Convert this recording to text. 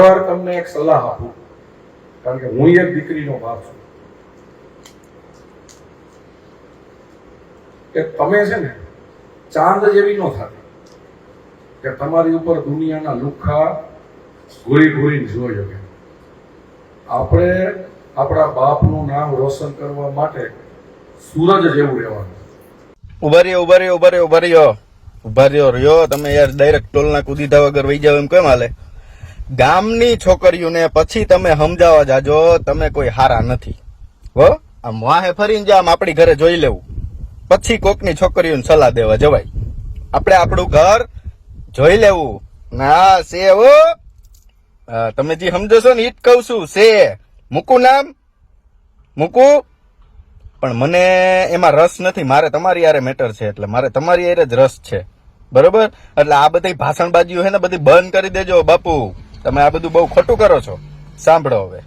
એકવાર તમને એક સલાહ આપું, કારણ કે હું એક દીકરીનો બાપ છું, કે તમે છે ને ચાંદ જેવી ન થતી કે તમારી ઉપર દુનિયાના લુખ્ખા ઘોરી ઘોરીને જોઈ શકે. આપણે આપણા બાપનું નામ રોશન કરવા માટે સૂરજ જેવું રહેવાનું. ઉભા રહ્યો તમે યાર ડાયરેક્ટ ટોલના કૂદીધા વગર વહી જાવ એમ કેમ હાલે? ગામની છોકરીઓને પછી તમે સમજાવવા જાજો તમે કોઈ હારા નથી હો. આમ વાહે ફરીને જામ આપણી ઘરે જોઈ લેવું, પછી કોકની છોકરીઓને સલાહ દેવા જવાય. આપણે આપણું ઘર જોઈ લેવું. ના સે હો, તમે જે સમજો છો ને ઈ જ કહું છું. સે મૂકું નામ મૂકું, પણ મને એમાં રસ નથી. મારે તમારી યારે મેટર છે, એટલે મારે તમારી યારે જ રસ છે, બરોબર? એટલે આ બધી ભાષણબાજીઓ છે ને બધી બંધ કરી દેજો બાપુ. તમે આ બધું બહુ ખોટું કરો છો. સાંભળો હવે.